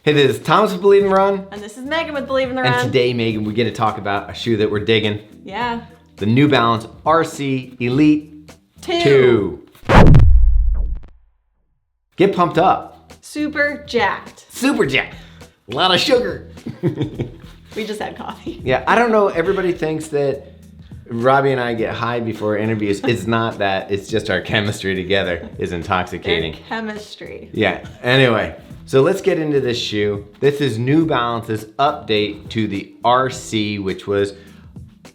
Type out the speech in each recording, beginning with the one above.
Hey, this is Thomas with Believe in the Run. And this is Megan with Believe in the Run. And today, Megan, we get to talk about a shoe that we're digging. Yeah. The New Balance RC Elite 2. Get pumped up. Super jacked. Super jacked. A lot of sugar. We just had coffee. Yeah, I don't know. Everybody thinks that Robbie and I get high before interviews. It's not that. It's just our chemistry together is intoxicating. Their chemistry. Yeah, anyway. So let's get into this shoe. This is New Balance's update to the RC, which was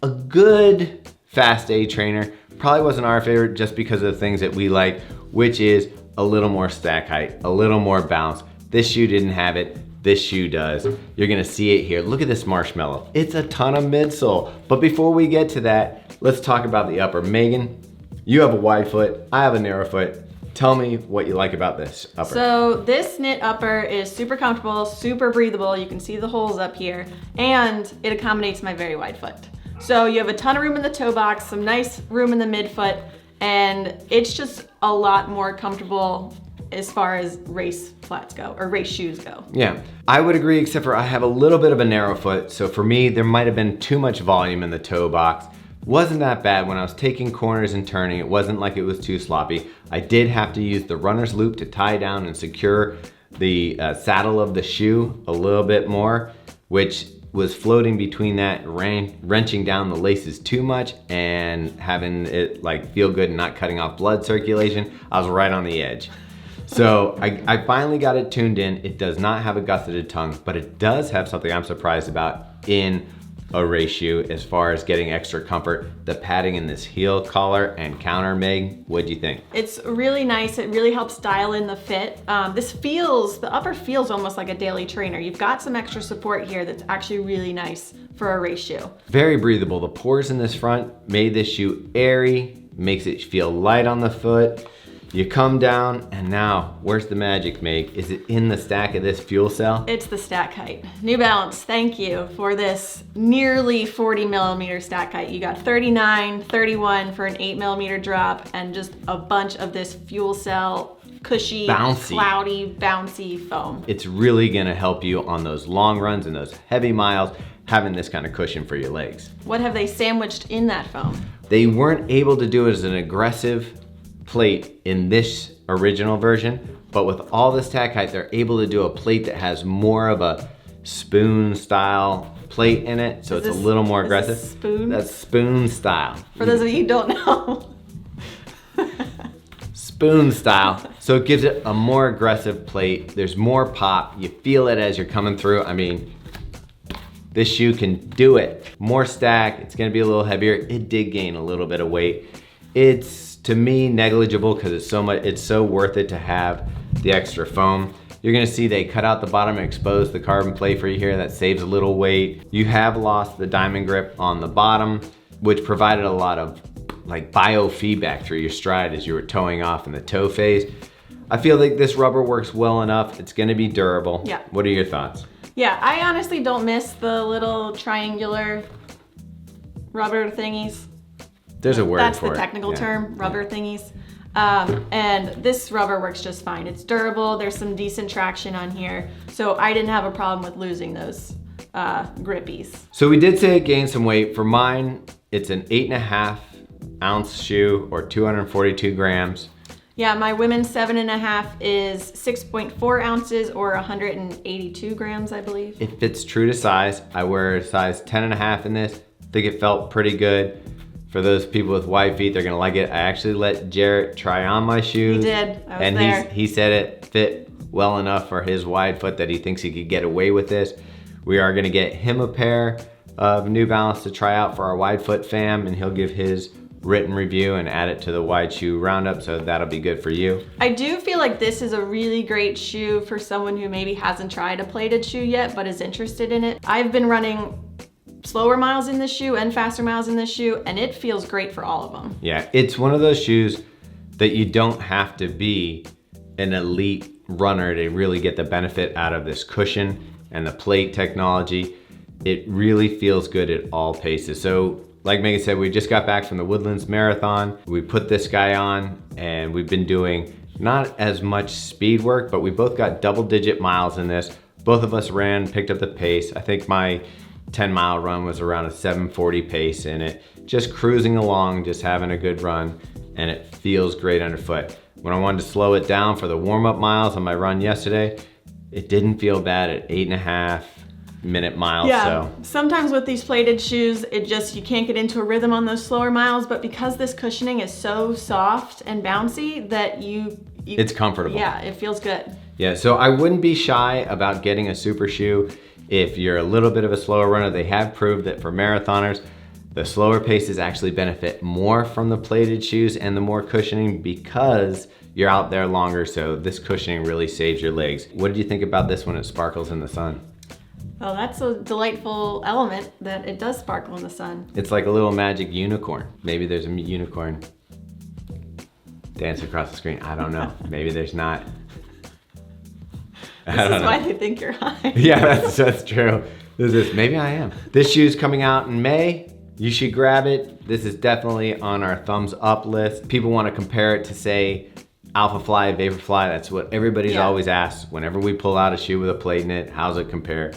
a good fast A trainer. Probably wasn't our favorite just because of the things that we like, which is a little more stack height, a little more bounce. This shoe didn't have it. This shoe does. You're gonna see it here. Look at this marshmallow. It's a ton of midsole. But before we get to that, let's talk about the upper. Megan, you have a wide foot, I have a narrow foot. Tell me what you like about this upper. So this knit upper is super comfortable, super breathable. You can see the holes up here, and it accommodates my very wide foot. So you have a ton of room in the toe box, some nice room in the midfoot, and it's just a lot more comfortable as far as race flats go, or race shoes go. Yeah, I would agree, except for I have a little bit of a narrow foot. So for me, there might've been too much volume in the toe box. Wasn't that bad when I was taking corners and turning. It wasn't like it was too sloppy. I did have to use the runner's loop to tie down and secure the saddle of the shoe a little bit more, which was floating between that, wrenching down the laces too much and having it like feel good and not cutting off blood circulation. I was right on the edge. So I finally got it tuned in. It does not have a gusseted tongue, but it does have something I'm surprised about in a race shoe as far as getting extra comfort. The padding in this heel collar and counter, Meg, what'd you think? It's really nice. It really helps dial in the fit. The upper feels almost like a daily trainer. You've got some extra support here that's actually really nice for a race shoe. Very breathable. The pores in this front made this shoe airy, makes it feel light on the foot. You come down, and now, where's the magic, Meg? Is it in the stack of this fuel cell? It's the stack height. New Balance, thank you for this nearly 40 millimeter stack height. You got 39, 31 for an 8 millimeter drop, and just a bunch of this fuel cell, cushy, bouncy, cloudy, bouncy foam. It's really gonna help you on those long runs and those heavy miles, having this kind of cushion for your legs. What have they sandwiched in that foam? They weren't able to do it as an aggressive plate in this original version, but with all this tack height, they're able to do a plate that has more of a spoon style plate in it, so it's a little more aggressive. Spoon? That's spoon style. For those of you who don't know. Spoon style. So it gives it a more aggressive plate. There's more pop. You feel it as you're coming through. I mean, this shoe can do it. More stack, it's gonna be a little heavier. It did gain a little bit of weight. It's, to me, negligible because it's so worth it to have the extra foam. You're gonna see they cut out the bottom and expose the carbon plate for you here. That saves a little weight. You have lost the diamond grip on the bottom, which provided a lot of like biofeedback through your stride as you were towing off in the toe phase. I feel like this rubber works well enough. It's gonna be durable. Yeah. What are your thoughts? Yeah, I honestly don't miss the little triangular rubber thingies. There's a word That's for it. That's the technical term, rubber thingies. And this rubber works just fine. It's durable, there's some decent traction on here. So I didn't have a problem with losing those grippies. So we did say it gained some weight. For mine, it's an 8.5 ounce shoe or 242 grams. Yeah, my women's 7.5 is 6.4 ounces or 182 grams, I believe. It fits true to size. I wear a size 10.5 in this. I think it felt pretty good. For those people with wide feet, they're gonna like it. I actually let Jarrett try on my shoes. He did, I was and there. He said it fit well enough for his wide foot that he thinks he could get away with this. We are gonna get him a pair of New Balance to try out for our wide foot fam, and he'll give his written review and add it to the wide shoe roundup, so that'll be good for you. I do feel like this is a really great shoe for someone who maybe hasn't tried a plated shoe yet, but is interested in it. I've been running slower miles in this shoe and faster miles in this shoe, and it feels great for all of them. Yeah, it's one of those shoes that you don't have to be an elite runner to really get the benefit out of this cushion and the plate technology. It really feels good at all paces. So like Megan said, we just got back from the Woodlands Marathon. We put this guy on and we've been doing not as much speed work, but we both got double-digit miles in this Both of us picked up the pace. I think my 10-mile run was around a 7:40 pace in it. Just cruising along, just having a good run, and it feels great underfoot. When I wanted to slow it down for the warm-up miles on my run yesterday, it didn't feel bad at 8.5-minute miles. Yeah, so sometimes with these plated shoes, you can't get into a rhythm on those slower miles, but because this cushioning is so soft and bouncy that it's comfortable. Yeah, it feels good. Yeah, so I wouldn't be shy about getting a super shoe if you're a little bit of a slower runner. They have proved that for marathoners, the slower paces actually benefit more from the plated shoes and the more cushioning because you're out there longer, so this cushioning really saves your legs. What did you think about this when it sparkles in the sun? Well, that's a delightful element that it does sparkle in the sun. It's like a little magic unicorn. Maybe there's a unicorn dancing across the screen. I don't know. Maybe there's not. This is why they think you're high. Yeah, that's true. Maybe I am. This shoe's coming out in May. You should grab it. This is definitely on our thumbs up list. People want to compare it to, say, Alpha Fly, Vaporfly. That's what everybody's always asked whenever we pull out a shoe with a plate in it. How's it compare?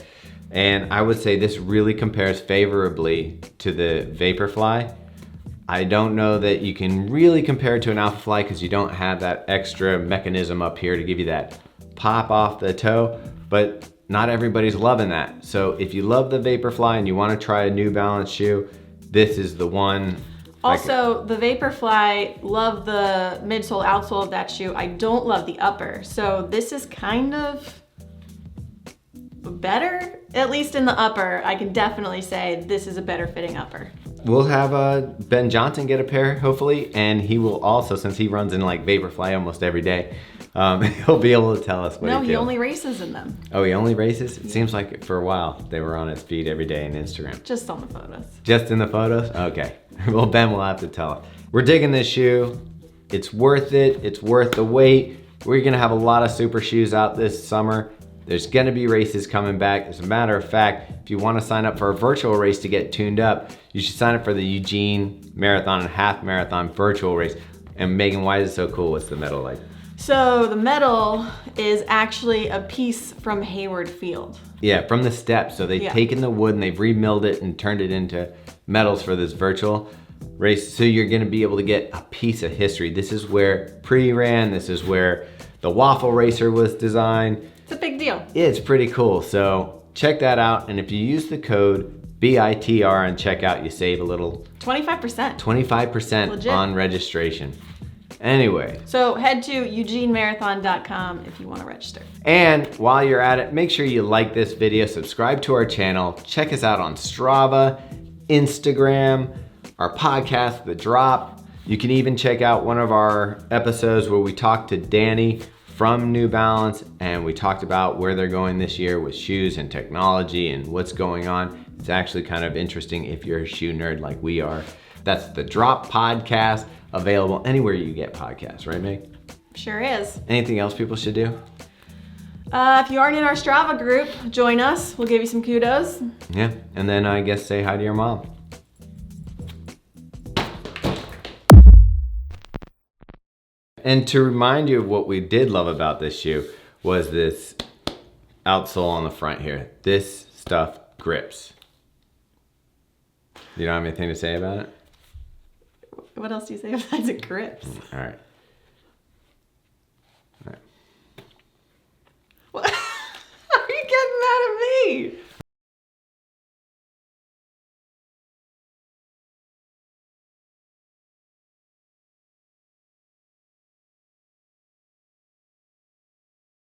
And I would say this really compares favorably to the Vaporfly. I don't know that you can really compare it to an Alpha Fly because you don't have that extra mechanism up here to give you that pop off the toe, but not everybody's loving that. So if you love the Vaporfly and you want to try a New Balance shoe, this is the one. Also, the Vaporfly, love the midsole, outsole of that shoe. I don't love the upper. So this is kind of better, at least in the upper. I can definitely say this is a better fitting upper. We'll have Ben Johnson get a pair, hopefully, and he will also, since he runs in like Vaporfly almost every day, he'll be able to tell us what he feels. No, he only races in them. Oh, he only races? It seems like for a while they were on his feed every day on Instagram. Just on the photos. Just in the photos? Okay. Well, Ben will have to tell us. We're digging this shoe. It's worth it. It's worth the wait. We're gonna have a lot of super shoes out this summer. There's gonna be races coming back. As a matter of fact, if you wanna sign up for a virtual race to get tuned up, you should sign up for the Eugene Marathon and Half Marathon virtual race. And Megan, why is it so cool? What's the medal like? So the medal is actually a piece from Hayward Field. Yeah, from the steps. So they've taken the wood and they've remilled it and turned it into medals for this virtual race. So you're gonna be able to get a piece of history. This is where Pre ran. This is where the waffle racer was designed. It's a big deal. It's pretty cool. So check that out. And if you use the code BITR and checkout, you save a little 25%. 25% Legit. on registration. Anyway. So head to eugenemarathon.com if you want to register. And while you're at it, make sure you like this video, subscribe to our channel, check us out on Strava, Instagram, our podcast, The Drop. You can even check out one of our episodes where we talked to Danny from New Balance and we talked about where they're going this year with shoes and technology and what's going on. It's actually kind of interesting if you're a shoe nerd like we are. That's The Drop podcast, available anywhere you get podcasts, right, Meg? Sure is. Anything else people should do? If you aren't in our Strava group, join us. We'll give you some kudos. Yeah, and then I guess say hi to your mom. And to remind you of what we did love about this shoe was this outsole on the front here. This stuff grips. You don't have anything to say about it? What else do you say besides it grips? All right.